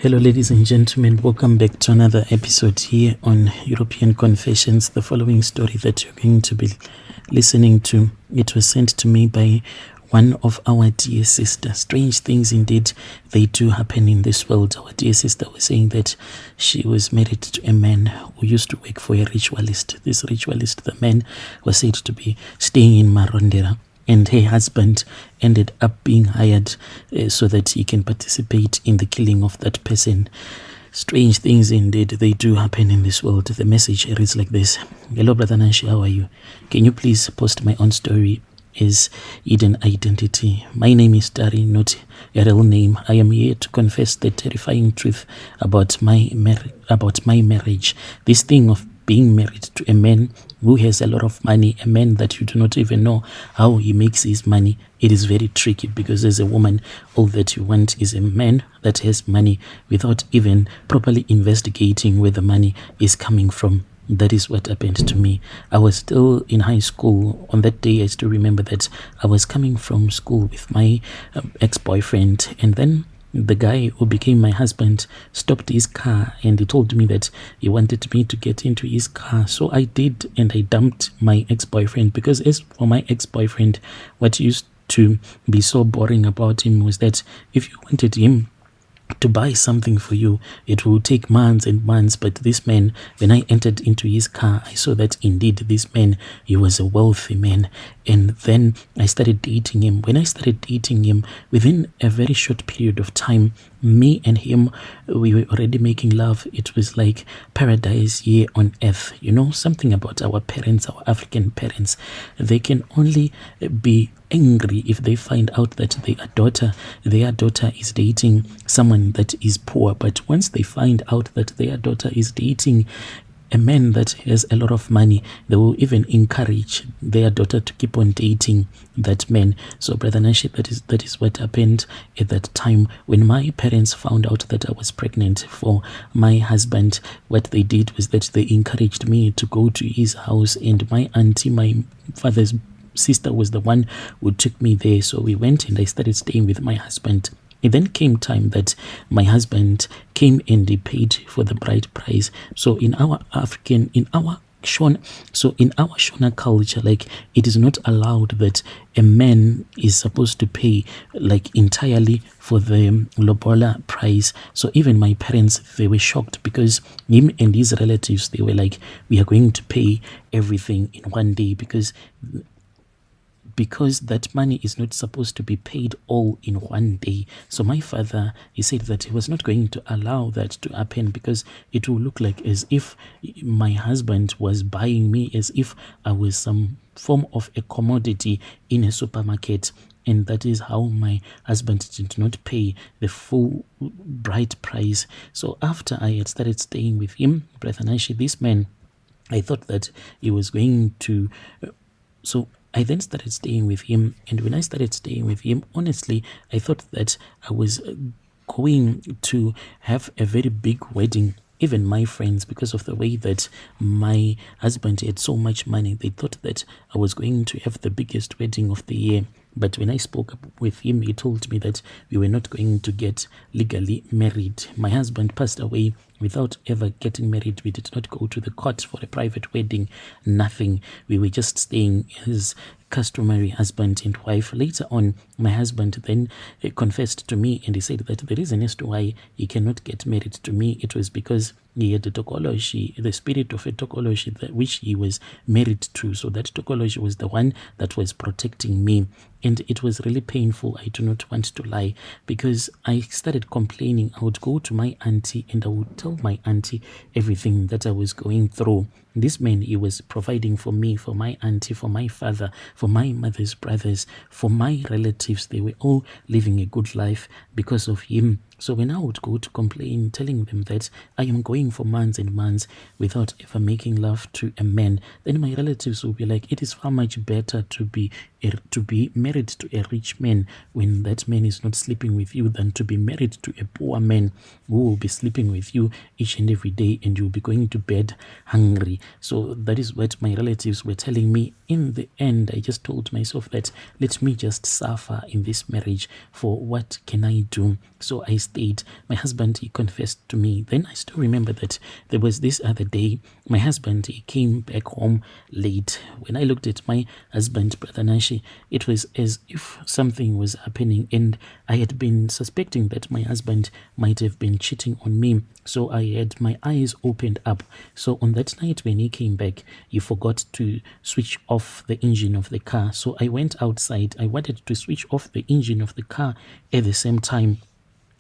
Hello, ladies and gentlemen. Welcome back to another episode here on European Confessions. The following story that you're going to be listening to, it was sent to me by one of our dear sisters. Strange things indeed, they do happen in this world. Our dear sister was saying that she was married to a man who used to work for a ritualist. This ritualist, the man was said to be staying in Marondera, and her husband ended up being hired so that he can participate in the killing of that person. Strange things indeed, they do happen in this world. The message reads like this. Hello, Brother Nanshi, how are you? Can you please post my own story as hidden identity? My name is Dari, not a real name. I am here to confess the terrifying truth about my marriage. This thing of being married to a man who has a lot of money, a man that you do not even know how he makes his money. It is very tricky because as a woman, all that you want is a man that has money without even properly investigating where the money is coming from. That is what happened to me. I was still in high school. On that day, I still remember that I was coming from school with my ex-boyfriend, and then the guy who became my husband stopped his car and he told me that he wanted me to get into his car. So I did, and I dumped my ex-boyfriend, because as for my ex-boyfriend, what used to be so boring about him was that if you wanted him to buy something for you, it will take months and months. But this man, when I entered into his car, I saw that indeed this man, he was a wealthy man. And then I started dating him. When I started dating him, within a very short period of time, me and him, we were already making love. It was like paradise here on earth. You know, something about our parents, our African parents, they can only be angry if they find out that their daughter is dating someone that is poor. But once they find out that their daughter is dating a man that has a lot of money, they will even encourage their daughter to keep on dating that man. So, Brother Nashi, that is what happened at that time. When my parents found out that I was pregnant for my husband, what they did was that they encouraged me to go to his house, and my auntie, my father's sister, was the one who took me there. So we went and I started staying with my husband. It then came time that my husband came and he paid for the bride price. So in our Shona culture, like, it is not allowed that a man is supposed to pay like entirely for the lobola price. So even my parents, they were shocked, because him and his relatives, they were like, we are going to pay everything in one day, because that money is not supposed to be paid all in one day. So my father, he said that he was not going to allow that to happen, because it will look like as if my husband was buying me as if I was some form of a commodity in a supermarket. And that is how my husband did not pay the full bride price. So after I had started staying with him, Brother Nashi, this man, I thought that he was going to... So I then started staying with him, and when I started staying with him, honestly, I thought that I was going to have a very big wedding. Even my friends, because of the way that my husband had so much money, they thought that I was going to have the biggest wedding of the year. But when I spoke up with him, he told me that we were not going to get legally married. My husband passed away without ever getting married. We did not go to the court for a private wedding, nothing. We were just staying as customary husband and wife. Later on, my husband then confessed to me, and he said that the reason as to why he cannot get married to me, it was because he had a tokology, the spirit of a tokology, that which he was married to. So that tokology was the one that was protecting me. And it was really painful, I do not want to lie, because I started complaining. I would go to my auntie and I would tell my auntie everything that I was going through. This man, he was providing for me, for my auntie, for my father, for my mother's brothers, for my relatives. They were all living a good life because of him. So when I would go to complain, telling them that I am going for months and months without ever making love to a man, then my relatives would be like, it is far much better to be to be married to a rich man when that man is not sleeping with you than to be married to a poor man who will be sleeping with you each and every day, and you'll be going to bed hungry. So that is what my relatives were telling me. In the end, I just told myself that let me just suffer in this marriage, for what can I do? So I stayed. My husband, he confessed to me. Then I still remember that there was this other day, my husband, he came back home late. When I looked at my husband, Brother Nashi, it was as if something was happening, and I had been suspecting that my husband might have been cheating on me. So I had my eyes opened up. So on that night when he came back, he forgot to switch off the engine of the car. So I went outside. I wanted to switch off the engine of the car. At the same time,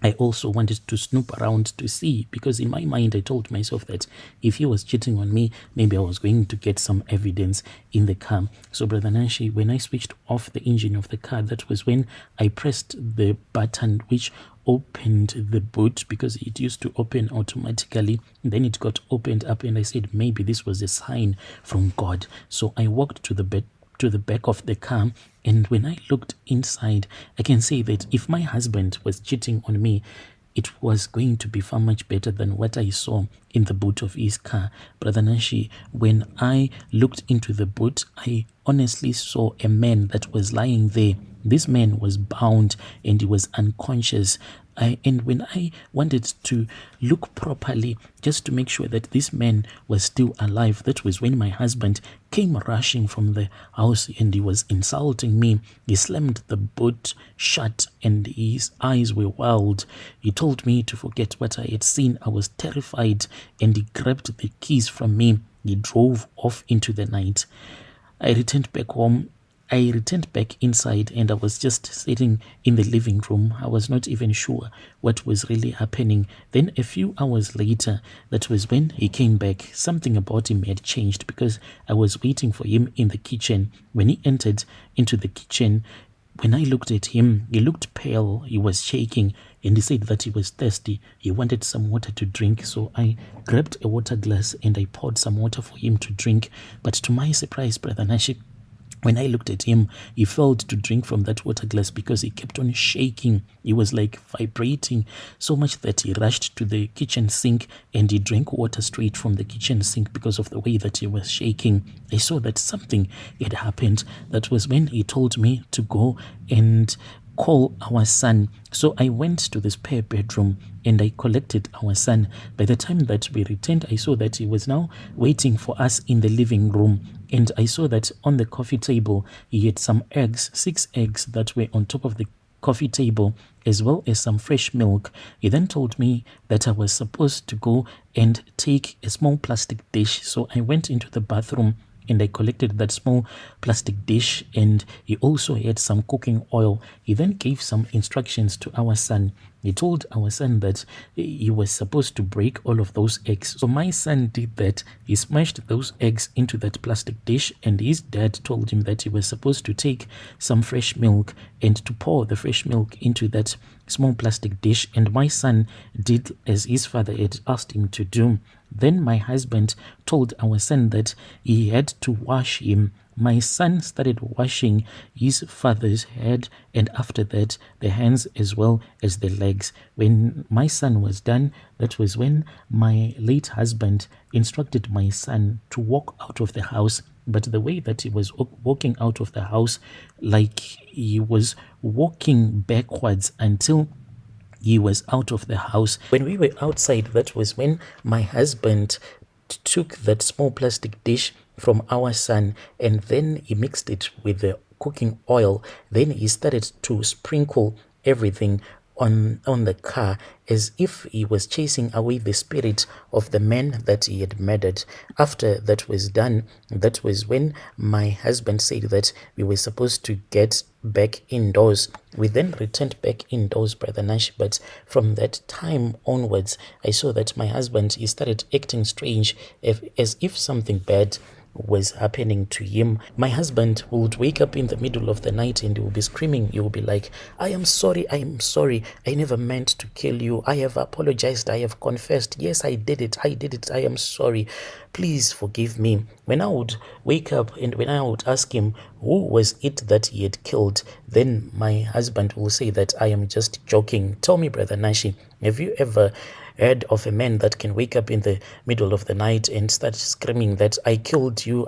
I also wanted to snoop around to see, because in my mind I told myself that if he was cheating on me, maybe I was going to get some evidence in the car. So Brother Nashi, when I switched off the engine of the car, that was when I pressed the button which opened the boot, because it used to open automatically. Then it got opened up, and I said maybe this was a sign from God. So I walked to the back of the car, and when I looked inside, I can say that if my husband was cheating on me, it was going to be far much better than what I saw in the boot of his car. Brother Nashi, when I looked into the boot, I honestly saw a man that was lying there. This man was bound and he was unconscious. And when I wanted to look properly, just to make sure that this man was still alive, that was when my husband came rushing from the house, and he was insulting me. He slammed the boot shut and his eyes were wild. He told me to forget what I had seen. I was terrified, and he grabbed the keys from me. He drove off into the night. I returned back home. I returned back inside, and I was just sitting in the living room. I was not even sure what was really happening. Then a few hours later, that was when he came back. Something about him had changed, because I was waiting for him in the kitchen. When he entered into the kitchen, when I looked at him, he looked pale, he was shaking, and he said that he was thirsty. He wanted some water to drink. So I grabbed a water glass and I poured some water for him to drink. But to my surprise, Brother Nashi, when I looked at him, he failed to drink from that water glass because he kept on shaking. He was like vibrating so much that he rushed to the kitchen sink and he drank water straight from the kitchen sink because of the way that he was shaking. I saw that something had happened. That was when he told me to go and call our son. So I went to the spare bedroom and I collected our son. By the time that we returned, I saw that he was now waiting for us in the living room. And I saw that on the coffee table, he had some eggs, 6 eggs that were on top of the coffee table, as well as some fresh milk. He then told me that I was supposed to go and take a small plastic dish. So I went into the bathroom and I collected that small plastic dish, and he also had some cooking oil. He then gave some instructions to our son. He told our son that he was supposed to break all of those eggs. So my son did that. He smashed those eggs into that plastic dish, and his dad told him that he was supposed to take some fresh milk and to pour the fresh milk into that small plastic dish. And my son did as his father had asked him to do. Then my husband told our son that he had to wash him. My son started washing his father's head, and after that the hands as well as the legs. When my son was done, that was when my late husband instructed my son to walk out of the house. But the way that he was walking out of the house, like he was walking backwards until he was out of the house. When we were outside, that was when my husband took that small plastic dish from our son, and then he mixed it with the cooking oil. Then he started to sprinkle everything on the car, as if he was chasing away the spirit of the man that he had murdered. After that was done, that was when my husband said that we were supposed to get back indoors. We then returned back indoors, Brother Nash, but from that time onwards, I saw that my husband, he started acting strange, as if something bad was happening to him. My husband would wake up in the middle of the night and he will be screaming. He will be like, I am sorry, I never meant to kill you. I have apologized, I have confessed. Yes, I did it, I am sorry. please forgive me. When I would wake up and when I would ask him who was it that he had killed, then my husband will say that I am just joking. Tell me, Brother Nashi, have you ever heard of a man that can wake up in the middle of the night and start screaming that I killed you,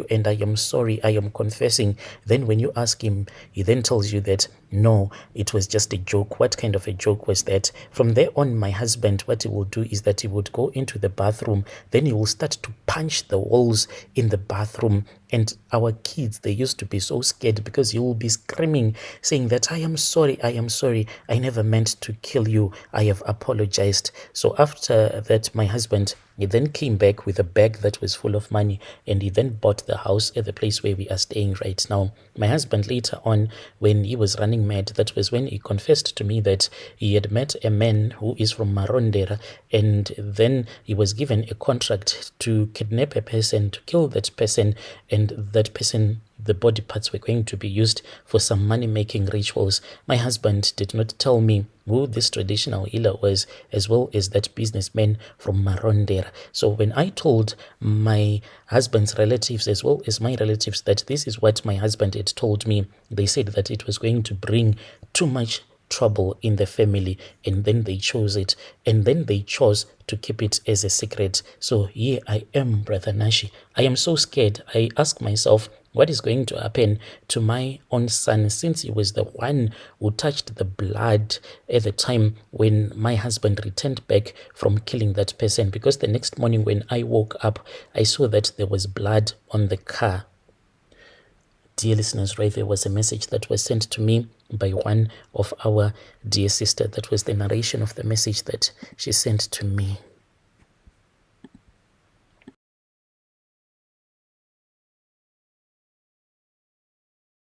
and I am sorry, I am confessing? Then when you ask him, he then tells you that no, it was just a joke. What kind of a joke was that? From there on, my husband, what he will do is that he would go into the bathroom, then he will start to punch the walls in the bathroom. And our kids, they used to be so scared because he will be screaming, saying that I am sorry, I never meant to kill you, I have apologized. So after that, my husband, he then came back with a bag that was full of money, and he then bought the house at the place where we are staying right now. My husband later on, when he was running mad, that was when he confessed to me that he had met a man who is from Marondera, and then he was given a contract to kidnap a person, to kill that person, and that person, the body parts were going to be used for some money-making rituals. My husband did not tell me who this traditional healer was, as well as that businessman from Marondera. So when I told my husband's relatives, as well as my relatives, that this is what my husband had told me, they said that it was going to bring too much trouble in the family, and then they chose it, and then they chose to keep it as a secret. So here I am, Brother Nashi. I am so scared. I ask myself, what is going to happen to my own son, since he was the one who touched the blood at the time when my husband returned back from killing that person? Because the next morning when I woke up, I saw that there was blood on the car. Dear listeners, right, there was a message that was sent to me by one of our dear sister. That was the narration of the message that she sent to me.